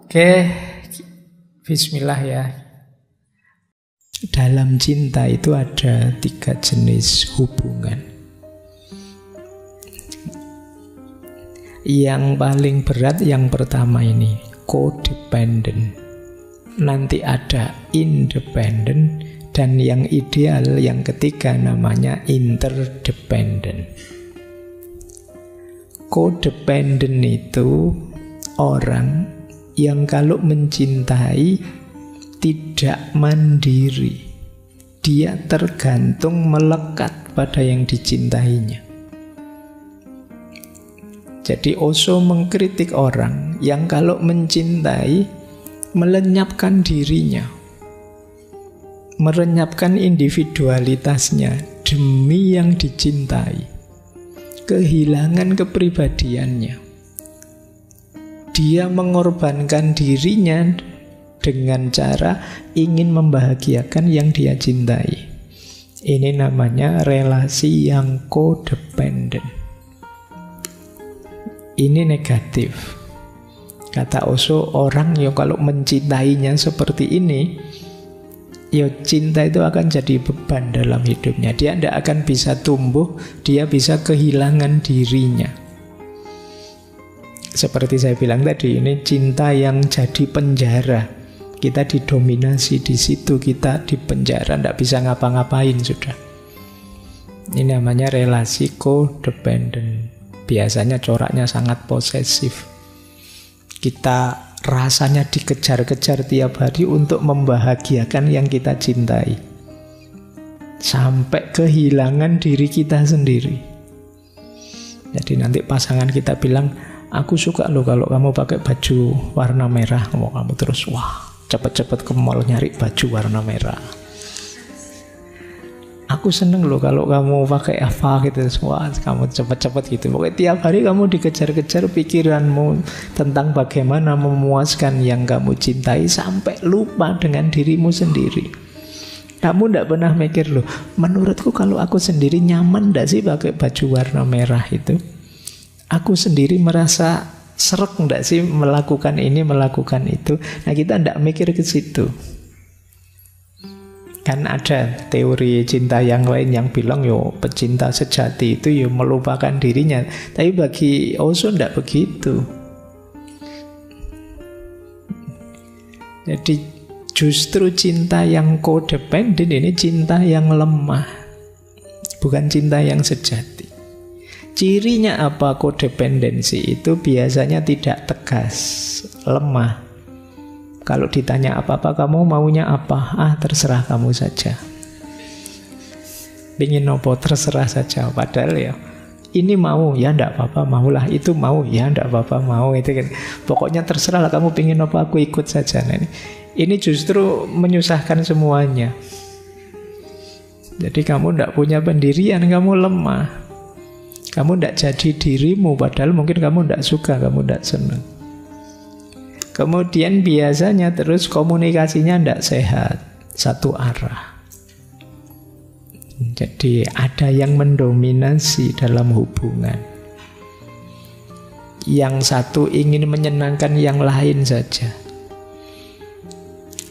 Oke, bismillah ya. Dalam cinta itu ada 3 jenis hubungan. Yang paling berat yang pertama ini, codependent. Nanti ada independent, dan yang ideal yang ketiga namanya interdependent. Codependent itu orang yang kalau mencintai tidak mandiri. Dia tergantung, melekat pada yang dicintainya. Jadi Osho mengkritik orang yang kalau mencintai melenyapkan dirinya, merenyapkan individualitasnya demi yang dicintai, kehilangan kepribadiannya. Dia mengorbankan dirinya dengan cara ingin membahagiakan yang dia cintai. Ini namanya relasi yang codependent. Ini negatif. Kata Osho, orang yang kalau mencintainya seperti ini, ya cinta itu akan jadi beban dalam hidupnya. Dia tidak akan bisa tumbuh, dia bisa kehilangan dirinya. Seperti saya bilang tadi, ini cinta yang jadi penjara. Kita didominasi di situ, kita di penjara, tidak bisa ngapa-ngapain sudah. Ini namanya relasi codependent. Biasanya coraknya sangat posesif. Kita rasanya dikejar-kejar tiap hari untuk membahagiakan yang kita cintai, sampai kehilangan diri kita sendiri. Jadi nanti pasangan kita bilang, aku suka loh kalau kamu pakai baju warna merah. Kamu terus, wah, cepet-cepet ke mall nyari baju warna merah. Aku seneng loh kalau kamu pakai apa gitu. Wah, kamu cepet-cepet gitu. Pokoknya tiap hari kamu dikejar-kejar pikiranmu tentang bagaimana memuaskan yang kamu cintai, sampai lupa dengan dirimu sendiri. Kamu tidak pernah mikir loh, menurutku kalau aku sendiri nyaman tidak sih pakai baju warna merah itu? Aku sendiri merasa srek enggak sih melakukan ini, melakukan itu? Nah, kita enggak mikir ke situ. Kan ada teori cinta yang lain yang bilang, yo pecinta sejati itu yo melupakan dirinya. Tapi bagi Osho enggak begitu. Jadi justru cinta yang codependent ini cinta yang lemah, bukan cinta yang sejati. Cirinya apa kodependensi itu? Biasanya tidak tegas, lemah. Kalau ditanya apa-apa, kamu maunya apa? Ah, terserah kamu saja. Pingin apa? Terserah saja. Padahal ya, ini mau, ya ndak apa-apa, maulah. Itu mau, ya ndak apa-apa, mau. Itu kan. Pokoknya terserah lah, kamu pingin apa, aku ikut saja. Nah, ini justru menyusahkan semuanya. Jadi kamu ndak punya pendirian, kamu lemah. Kamu tidak jadi dirimu, padahal mungkin kamu tidak suka, kamu tidak senang. Kemudian biasanya terus komunikasinya tidak sehat, satu arah. Jadi ada yang mendominasi dalam hubungan. Yang satu ingin menyenangkan yang lain saja.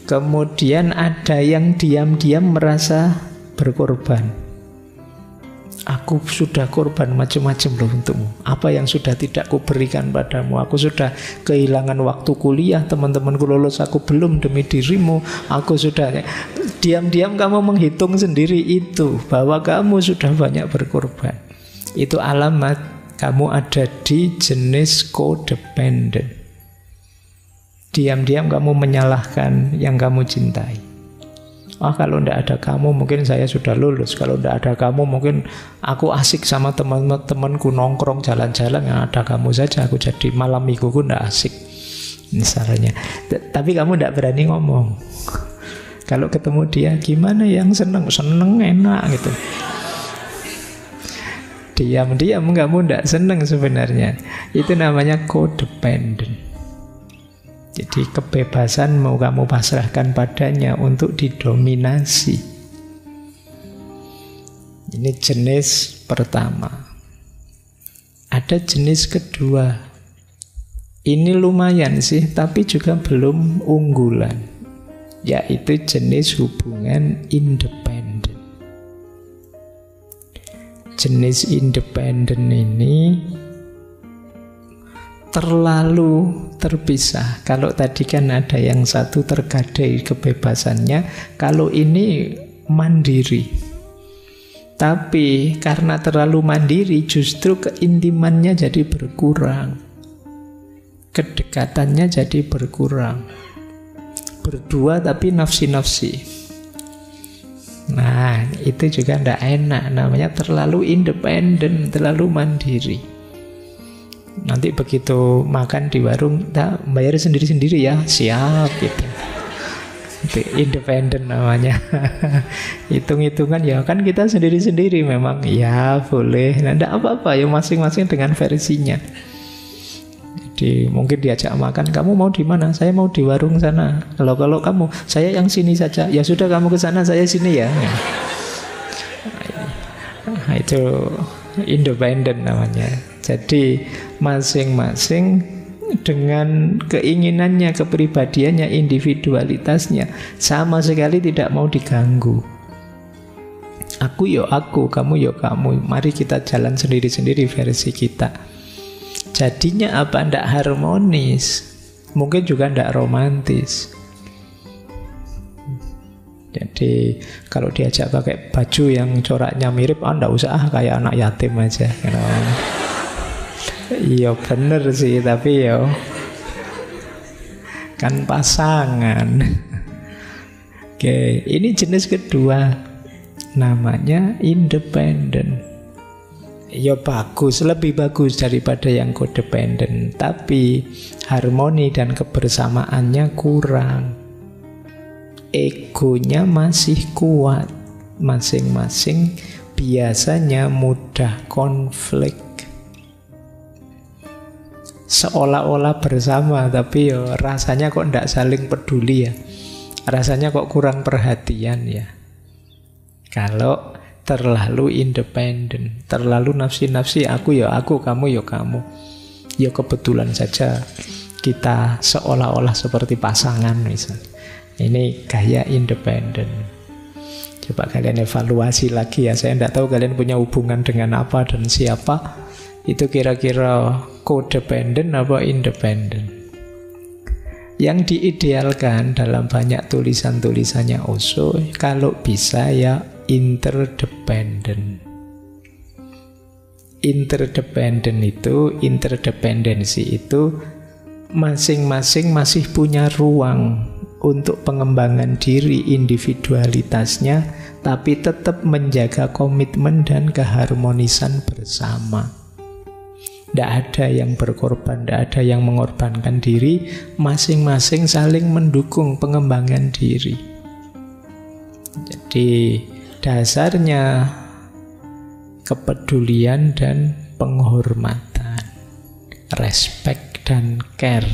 Kemudian ada yang diam-diam merasa berkorban. Aku sudah korban macam-macam loh untukmu. Apa yang sudah tidak kuberikan padamu? Aku sudah kehilangan waktu kuliah, teman-temanku lulus, aku belum demi dirimu. Aku sudah... Diam-diam kamu menghitung sendiri itu, bahwa kamu sudah banyak berkorban. Itu alamat kamu ada di jenis codependent. Diam-diam kamu menyalahkan yang kamu cintai. Ah, kalau tidak ada kamu mungkin saya sudah lulus. Kalau tidak ada kamu mungkin aku asik sama teman-temanku nongkrong jalan-jalan. Yang ada kamu saja aku jadi malam mingguku tidak asik misalnya. Tapi kamu tidak berani ngomong. Kalau ketemu dia, gimana yang seneng? Seneng enak gitu. Diam-diam kamu tidak seneng sebenarnya. Itu namanya codependent. Jadi kebebasan mau kamu pasrahkan padanya untuk didominasi. Ini jenis pertama. Ada jenis kedua. Ini lumayan sih, tapi juga belum unggulan, yaitu jenis hubungan independen. Jenis independen ini terlalu terpisah. Kalau tadi kan ada yang satu tergadai kebebasannya, kalau ini mandiri. Tapi karena terlalu mandiri, justru keintimannya jadi berkurang, kedekatannya jadi berkurang. Berdua tapi nafsi-nafsi. Nah, itu juga tidak enak. Namanya terlalu independen, terlalu mandiri. Nanti begitu makan di warung, tak bayar sendiri-sendiri ya, siap gitu. Itu independen namanya. Hitung-hitungan ya kan kita sendiri-sendiri memang. Ya boleh, nah, tidak apa-apa ya, masing-masing dengan versinya. Jadi mungkin diajak makan, kamu mau di mana? Saya mau di warung sana. Kalau kamu, saya yang sini saja. Ya sudah, kamu ke sana, saya sini ya. Nah, itu independen namanya. Jadi masing-masing dengan keinginannya, kepribadiannya, individualitasnya, sama sekali tidak mau diganggu. Aku yo aku, kamu yo kamu. Mari kita jalan sendiri-sendiri versi kita. Jadinya apa? Tidak harmonis. Mungkin juga tidak romantis. Jadi kalau diajak pakai baju yang coraknya mirip, tidak usah kayak anak yatim aja. Iya bener sih, tapi yo kan pasangan. Oke, ini jenis kedua, namanya independen. Ya bagus, lebih bagus daripada yang codependent, tapi harmoni dan kebersamaannya kurang. Egonya masih kuat, masing-masing biasanya mudah konflik. Seolah-olah bersama, tapi ya rasanya kok tidak saling peduli ya. Rasanya kok kurang perhatian ya. Kalau terlalu independen, terlalu nafsi-nafsi, aku ya aku, kamu ya kamu. Ya kebetulan saja kita seolah-olah seperti pasangan misalnya. Ini gaya independen. Coba kalian evaluasi lagi ya. Saya tidak tahu kalian punya hubungan dengan apa dan siapa. Itu kira-kira codependent apa independen? Yang diidealkan dalam banyak tulisan-tulisannya Osho, kalau bisa ya interdependent. Interdependensi itu masing-masing masih punya ruang untuk pengembangan diri individualitasnya, tapi tetap menjaga komitmen dan keharmonisan bersama. Tidak ada yang berkorban, tidak ada yang mengorbankan diri, masing-masing saling mendukung pengembangan diri. Jadi dasarnya kepedulian dan penghormatan, respect dan care.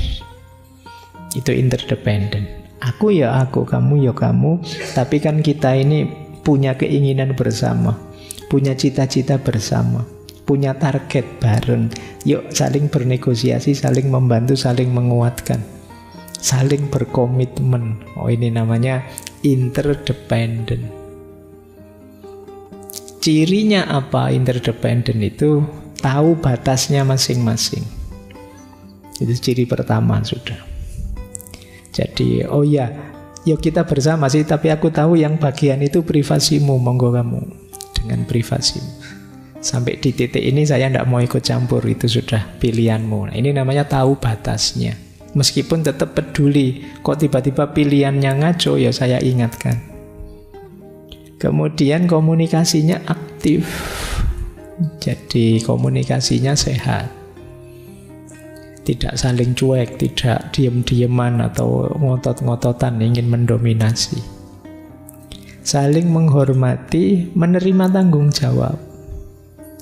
Itu interdependent. Aku ya aku, kamu ya kamu, tapi kan kita ini punya keinginan bersama, punya cita-cita bersama, punya target bareng. Yuk saling bernegosiasi, saling membantu, saling menguatkan, saling berkomitmen. Oh, ini namanya interdependent. Cirinya apa interdependent itu? Tahu batasnya masing-masing. Itu ciri pertama sudah. Jadi, oh ya, yuk kita bersama sih, tapi aku tahu yang bagian itu privasimu, monggo kamu dengan privasimu. Sampai di titik ini saya tidak mau ikut campur, itu sudah pilihanmu. Nah, ini namanya tahu batasnya. Meskipun tetap peduli, kok tiba-tiba pilihannya ngaco, ya saya ingatkan. Kemudian komunikasinya aktif. Jadi komunikasinya sehat. Tidak saling cuek, tidak diem-dieman atau ngotot-ngototan ingin mendominasi. Saling menghormati, menerima tanggung jawab.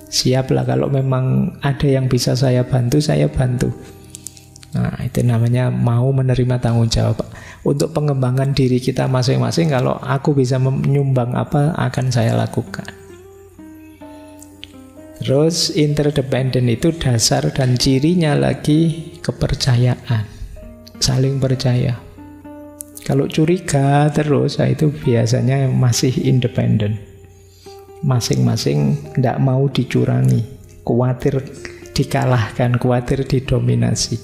Siaplah kalau memang ada yang bisa saya bantu, saya bantu. Nah, itu namanya mau menerima tanggung jawab. Untuk pengembangan diri kita masing-masing, kalau aku bisa menyumbang apa, akan saya lakukan. Terus interdependent itu dasar dan cirinya lagi kepercayaan, saling percaya. Kalau curiga terus, itu biasanya masih independen. Masing-masing tidak mau dicurangi, khawatir dikalahkan, khawatir didominasi.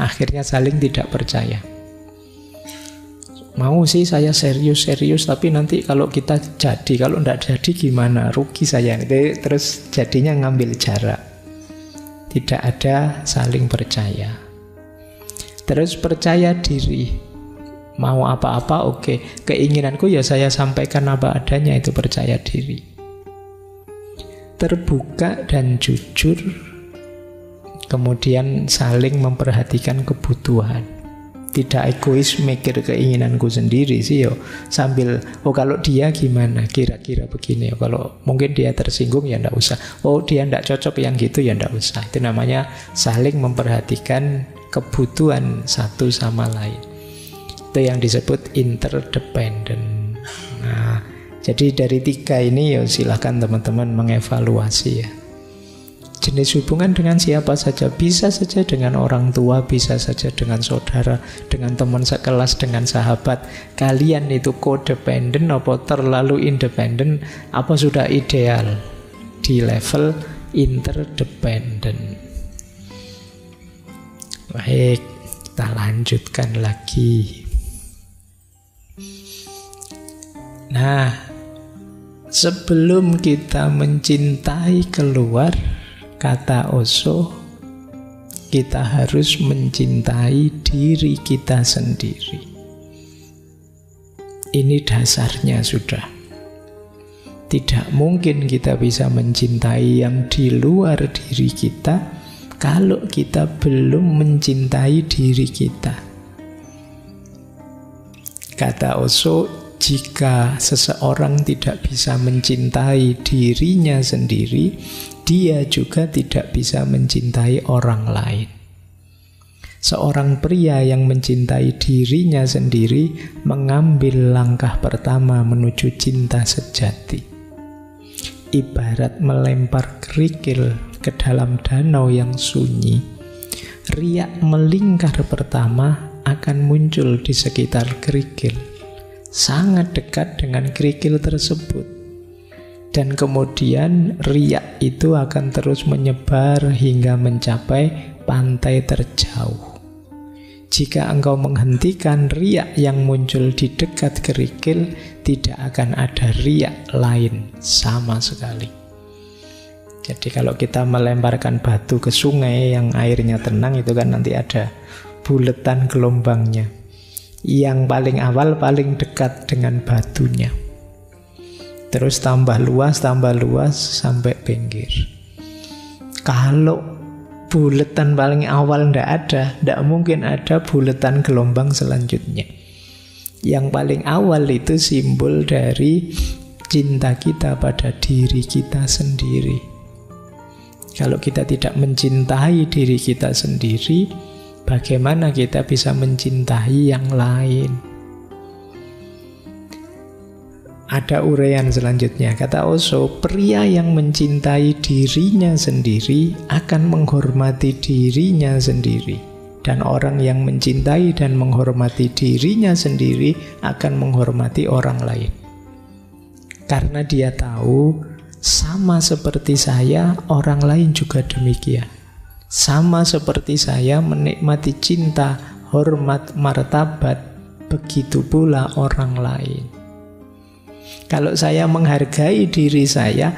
Akhirnya saling tidak percaya. Mau sih saya serius-serius, tapi nanti kalau kita jadi, kalau tidak jadi gimana? Rugi saya. Terus jadinya ngambil jarak. Tidak ada saling percaya. Terus percaya diri. Mau apa-apa oke. Keinginanku ya saya sampaikan apa adanya, itu percaya diri. Terbuka dan jujur. Kemudian saling memperhatikan kebutuhan. Tidak egois mikir keinginanku sendiri sih yo. Sambil kalau dia gimana, kira-kira begini. Kalau mungkin dia tersinggung ya ndak usah. Dia ndak cocok yang gitu ya ndak usah. Itu namanya saling memperhatikan kebutuhan satu sama lain. Itu yang disebut interdependent. Nah, jadi dari 3 ini ya silahkan teman-teman mengevaluasi ya. Jenis hubungan dengan siapa saja, bisa saja dengan orang tua, bisa saja dengan saudara, dengan teman sekelas, dengan sahabat. Kalian itu codependent apa terlalu independen, apa sudah ideal di level interdependent. Baik, kita lanjutkan lagi. Nah, sebelum kita mencintai keluar, kata Osho, kita harus mencintai diri kita sendiri. Ini dasarnya sudah. Tidak mungkin kita bisa mencintai yang di luar diri kita kalau kita belum mencintai diri kita. Kata Osho, jika seseorang tidak bisa mencintai dirinya sendiri, dia juga tidak bisa mencintai orang lain. Seorang pria yang mencintai dirinya sendiri mengambil langkah pertama menuju cinta sejati. Ibarat melempar kerikil ke dalam danau yang sunyi, riak melingkar pertama akan muncul di sekitar kerikil, sangat dekat dengan kerikil tersebut. Dan kemudian riak itu akan terus menyebar hingga mencapai pantai terjauh. Jika engkau menghentikan riak yang muncul di dekat kerikil, tidak akan ada riak lain sama sekali. Jadi kalau kita melemparkan batu ke sungai yang airnya tenang, itu kan nanti ada buletan gelombangnya. Yang paling awal paling dekat dengan batunya. Terus tambah luas sampai pinggir. Kalau buletan paling awal tidak mungkin ada buletan gelombang selanjutnya. Yang paling awal itu simbol dari cinta kita pada diri kita sendiri. Kalau kita tidak mencintai diri kita sendiri, bagaimana kita bisa mencintai yang lain? Ada uraian selanjutnya, kata Osho, pria yang mencintai dirinya sendiri akan menghormati dirinya sendiri. Dan orang yang mencintai dan menghormati dirinya sendiri akan menghormati orang lain. Karena dia tahu, sama seperti saya, orang lain juga demikian. Sama seperti saya menikmati cinta, hormat, martabat, begitu pula orang lain. Kalau saya menghargai diri saya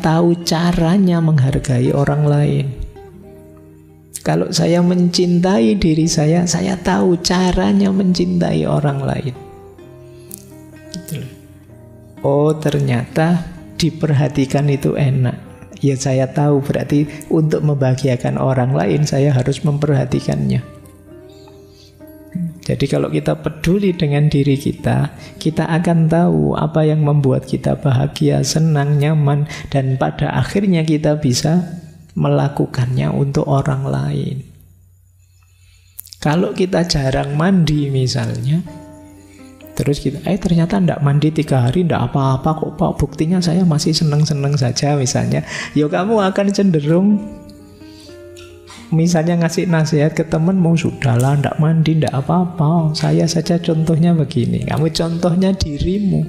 tahu caranya menghargai orang lain. Kalau saya mencintai diri saya tahu caranya mencintai orang lain. Gitu. Oh, ternyata diperhatikan itu enak. Ya saya tahu, berarti untuk membahagiakan orang lain saya harus memperhatikannya. Jadi kalau kita peduli dengan diri kita, kita akan tahu apa yang membuat kita bahagia, senang, nyaman, dan pada akhirnya kita bisa melakukannya untuk orang lain. Kalau kita jarang mandi misalnya, Terus kita, ternyata ndak mandi 3 hari, ndak apa-apa kok Pak, buktinya saya masih seneng-seneng saja misalnya. Ya kamu akan cenderung misalnya ngasih nasihat ke temenmu, sudahlah ndak mandi, ndak apa-apa, saya saja contohnya begini. Kamu contohnya dirimu.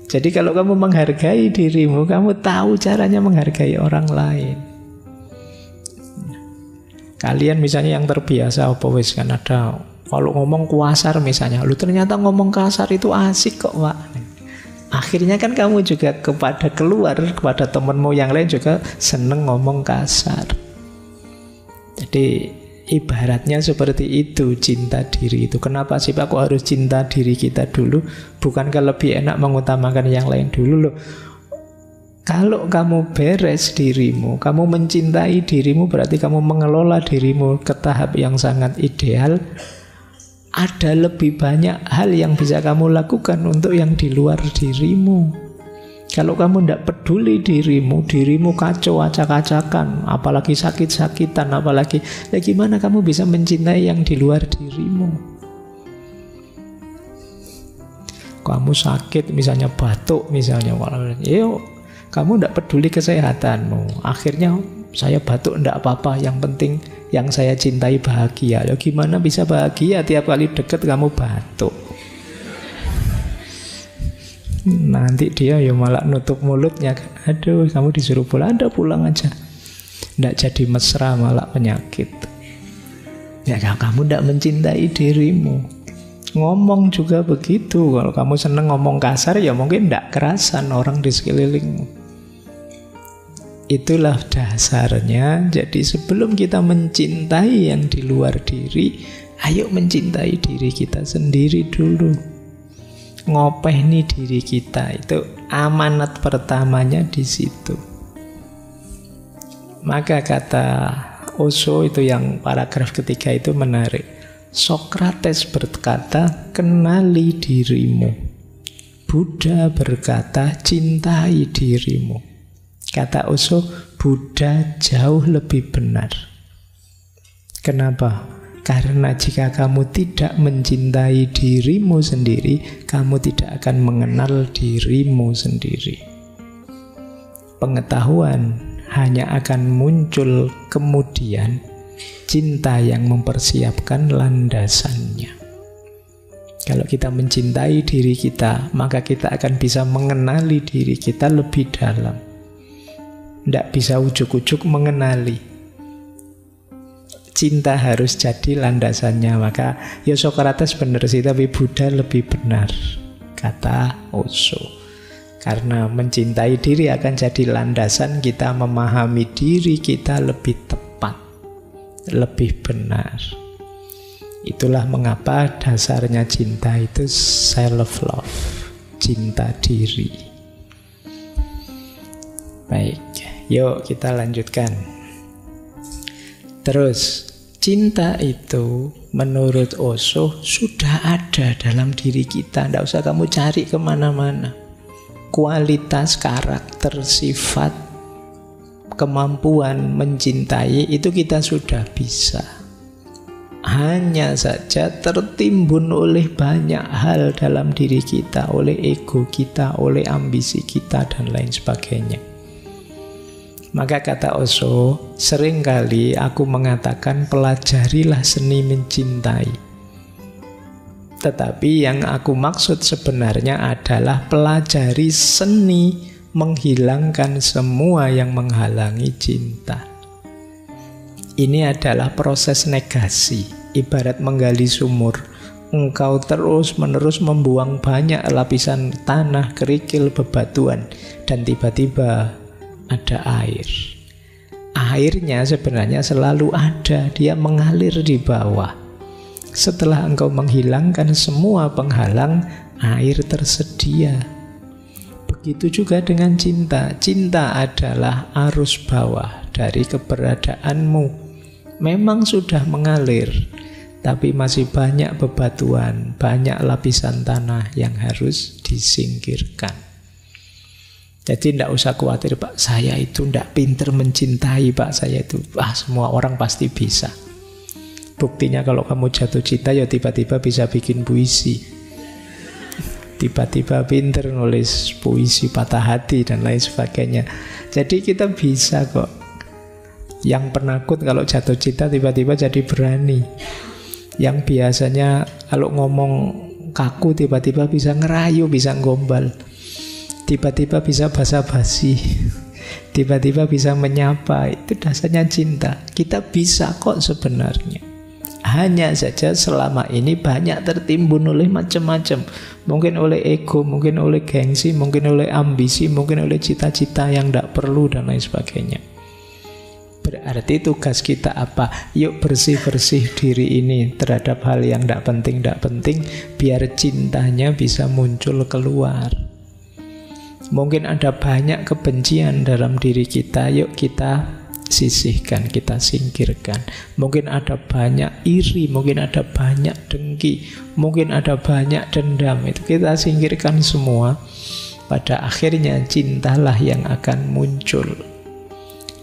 Jadi kalau kamu menghargai dirimu, kamu tahu caranya menghargai orang lain. Kalian misalnya yang terbiasa apa wis kan ada kalau ngomong kasar misalnya, lu ternyata ngomong kasar itu asik kok Pak. Akhirnya kan kamu juga kepada temenmu yang lain juga seneng ngomong kasar. Jadi ibaratnya seperti itu cinta diri itu. Kenapa sih Pak kok harus cinta diri kita dulu? Bukankah lebih enak mengutamakan yang lain dulu loh? Kalau kamu beres dirimu, kamu mencintai dirimu, berarti kamu mengelola dirimu ke tahap yang sangat ideal. Ada lebih banyak hal yang bisa kamu lakukan untuk yang di luar dirimu. Kalau kamu tidak peduli dirimu kacau acak-acakan, apalagi sakit-sakitan, apalagi gimana kamu bisa mencintai yang di luar dirimu? Kamu sakit misalnya batuk misalnya, kamu tidak peduli kesehatanmu. Akhirnya saya batuk tidak apa-apa, yang penting yang saya cintai bahagia. Gimana bisa bahagia tiap kali deket kamu batuk? Nanti dia malah nutup mulutnya. Aduh, kamu disuruh pulang, pulang aja. Tidak jadi mesra, malah penyakit. Ya kamu tidak mencintai dirimu. Ngomong juga begitu. Kalau kamu seneng ngomong kasar, ya mungkin tidak kerasan orang di sekelilingmu. Itulah dasarnya. Jadi sebelum kita mencintai yang di luar diri, ayo mencintai diri kita sendiri dulu. Ngopeni diri kita, itu amanat pertamanya di situ. Maka kata Osho itu yang paragraf ketiga itu menarik. Sokrates berkata, kenali dirimu. Buddha berkata, cintai dirimu. Kata Osho, Buddha jauh lebih benar. Kenapa? Karena jika kamu tidak mencintai dirimu sendiri, kamu tidak akan mengenal dirimu sendiri. Pengetahuan hanya akan muncul kemudian, cinta yang mempersiapkan landasannya. Kalau kita mencintai diri kita, maka kita akan bisa mengenali diri kita lebih dalam. Tidak bisa ujuk-ujuk mengenali. Cinta harus jadi landasannya. Maka ya Sokrates benar sih, tapi Buddha lebih benar, kata Osho. Karena mencintai diri akan jadi landasan kita memahami diri kita lebih tepat, lebih benar. Itulah mengapa dasarnya cinta itu self-love, cinta diri. Baik, yuk kita lanjutkan. Terus, cinta itu menurut Osho sudah ada dalam diri kita. Tidak usah kamu cari kemana-mana. Kualitas, karakter, sifat, kemampuan mencintai itu kita sudah bisa. Hanya saja tertimbun oleh banyak hal dalam diri kita, oleh ego kita, oleh ambisi kita, dan lain sebagainya. Maka kata Osho, seringkali aku mengatakan pelajarilah seni mencintai. Tetapi yang aku maksud sebenarnya adalah pelajari seni menghilangkan semua yang menghalangi cinta. Ini adalah proses negasi, ibarat menggali sumur. Engkau terus-menerus membuang banyak lapisan tanah, kerikil, bebatuan, dan tiba-tiba ada air. Airnya sebenarnya selalu ada, dia mengalir di bawah. Setelah engkau menghilangkan semua penghalang, air tersedia. Begitu juga dengan cinta. Cinta adalah arus bawah dari keberadaanmu. Memang sudah mengalir, tapi masih banyak bebatuan, banyak lapisan tanah yang harus disingkirkan. Jadi tidak usah khawatir, Pak, saya itu tidak pinter mencintai, Pak, saya itu semua orang pasti bisa. Buktinya kalau kamu jatuh cinta ya tiba-tiba bisa bikin puisi. tiba-tiba pinter nulis puisi patah hati dan lain sebagainya. Jadi kita bisa kok. Yang penakut kalau jatuh cinta tiba-tiba jadi berani. Yang biasanya kalau ngomong kaku tiba-tiba bisa ngerayu, bisa gombal. Tiba-tiba bisa basa-basi. Tiba-tiba bisa menyapa. Itu dasarnya cinta. Kita bisa kok sebenarnya. Hanya saja selama ini banyak tertimbun oleh macam-macam. Mungkin oleh ego, mungkin oleh gengsi, mungkin oleh ambisi, mungkin oleh cita-cita yang tidak perlu dan lain sebagainya. Berarti tugas kita apa? Yuk bersih-bersih diri ini terhadap hal yang tidak penting, biar cintanya bisa muncul keluar. Mungkin ada banyak kebencian dalam diri kita, yuk kita sisihkan, kita singkirkan. Mungkin ada banyak iri, mungkin ada banyak dengki, mungkin ada banyak dendam. Itu kita singkirkan semua. Pada akhirnya cintalah yang akan muncul.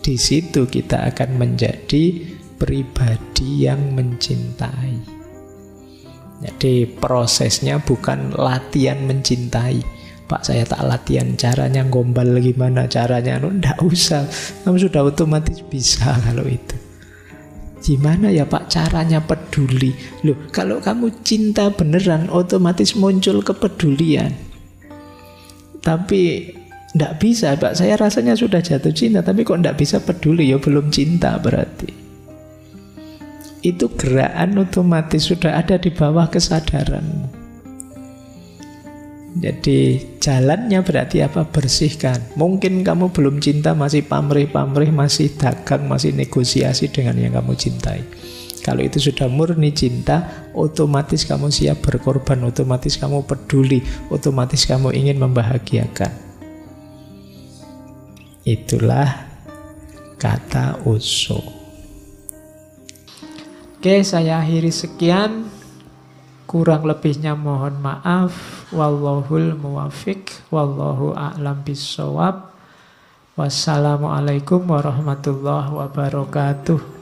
Di situ kita akan menjadi pribadi yang mencintai. Jadi prosesnya bukan latihan mencintai. Pak, saya tak latihan caranya gombal gimana caranya. Nggak usah, kamu sudah otomatis bisa kalau itu. Gimana ya Pak caranya peduli? Loh, kalau kamu cinta beneran otomatis muncul kepedulian. Tapi nggak bisa Pak, saya rasanya sudah jatuh cinta tapi kok nggak bisa peduli, ya belum cinta berarti. Itu gerakan otomatis sudah ada di bawah kesadaranmu. Jadi jalannya berarti apa? Bersihkan. Mungkin kamu belum cinta, masih pamrih-pamrih, masih dagang, masih negosiasi dengan yang kamu cintai. Kalau itu sudah murni cinta, otomatis kamu siap berkorban, otomatis kamu peduli, otomatis kamu ingin membahagiakan. Itulah kata Osho. Oke, saya akhiri sekian. Kurang lebihnya mohon maaf. Wallahul muwafiq. Wallahu a'lam bishawab. Wassalamualaikum warahmatullahi wabarakatuh.